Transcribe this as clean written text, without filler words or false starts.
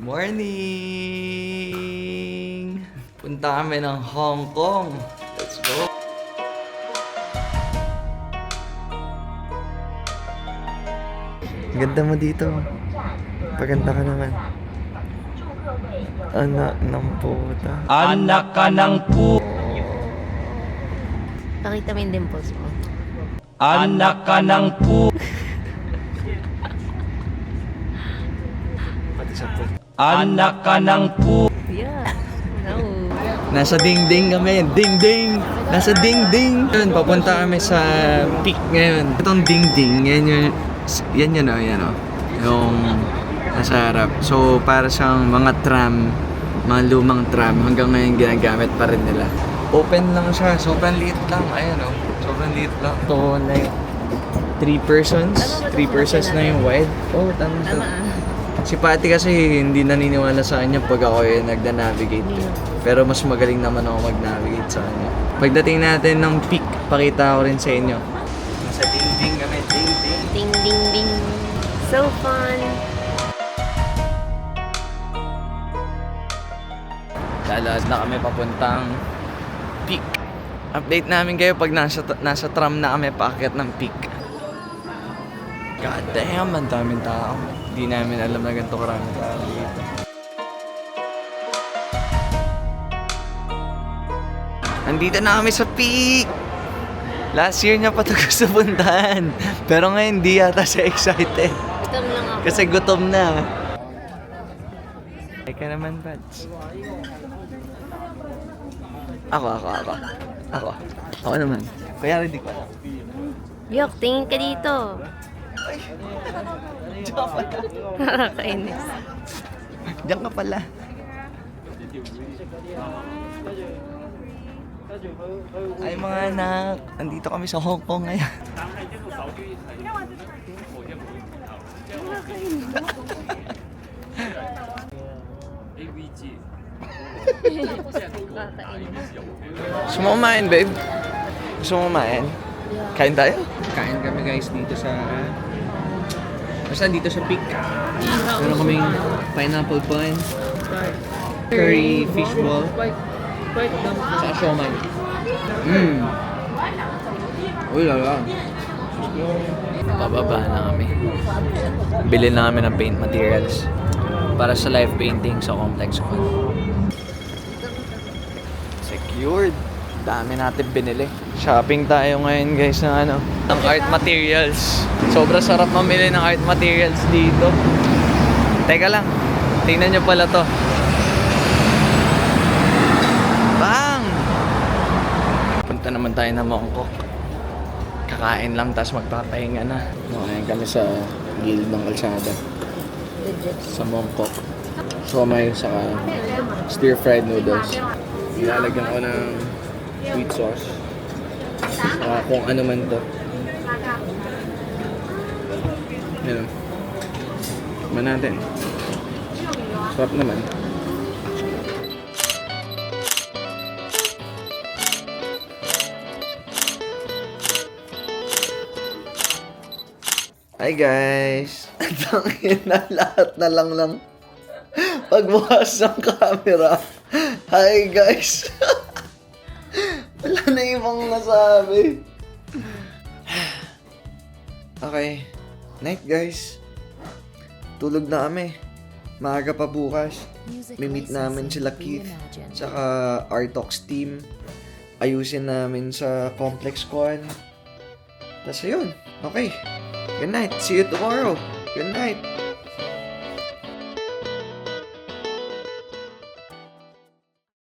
Morning! Punta kami ng Hong Kong. Let's go! Ganda mo dito. Paganda ka naman. Anak ng puta. Anak ka ng pu... Pakita mo yung dimples mo. Anak ka ng pu... Pati sa puta. Anak ka ng pu... Yeah. No. Nasa ding-ding kami. Ding-ding! Nasa ding-ding! Yun, papunta kami sa peak ngayon. Itong ding-ding, yan yun o. Yung nasa harap. So, para siyang mga tram, mga lumang tram, hanggang ngayon ginagamit pa rin nila. Open lang siya. Sobrang liit lang. Ayan o. Sobrang liit lang. So, like, 3 persons. 3 persons na yung wide. Oh, tama. Si Patty kasi hindi naniniwala sa kanya pag ako yung nagda-navigate. Pero mas magaling naman ako mag-navigate sa kanya. Pagdating natin ng peak, pakita ko rin sa inyo. Nasa ding-ding kami, ding-ding. Ding, ding, ding. So fun. Lalakad na kami papuntang peak. Update namin kayo pag nasa tram na kami paakyat ng peak. God damn, ang daming tao. Hindi namin alam na ganito karaming tao dito. Nandito na kami sa peak! Last year niya pa ito gusto puntahan. Pero ngayon hindi yata siya excited. Gutom lang ako. Kasi gutom na. Teka naman, Pads. Ako naman. Kaya hindi ko alam. Yok, tingin ka dito. Diyan ka pala. Nakakainis. Diyan ka pala. Ay mga anak, andito kami sa Hong Kong ngayon. Gusto mo kumain, babe? Gusto mo kumain? Kain tayo? Kain kami guys dito sa... Basta dito sa peak. Meron kaming pineapple bun, curry fishball, sa siomai. Uy, lala. Pababa na kami. Bili na kami ng paint materials para sa live painting sa Complex Con. Secured. Dami natin binili. Shopping tayo ngayon guys ng ng art materials. Sobrang sarap mamili ng art materials dito. Teka lang. Tingnan nyo pala to. Bang! Punta naman tayo ng Mongkok. Kakain lang tapos magpapahinga na. Ngayon kami sa gilid ng kalsada. Sa Mongkok. Siomai saka stir-fried noodles. Ilalagyan ko ng sweet sauce. Kung ano man to. Yan o. Tikman natin. Sarap naman. Hi guys! Tangin na lahat na lang ng pagbukas ng camera. Hi guys! Wala na ibang nasabi. Okay. Night guys. Tulog na kami. Maaga pa bukas. Mimit namin sila Keith. Tsaka Artox team. Ayusin namin sa Complex Con. Tapos yun. Okay. Good night. See you tomorrow. Good night.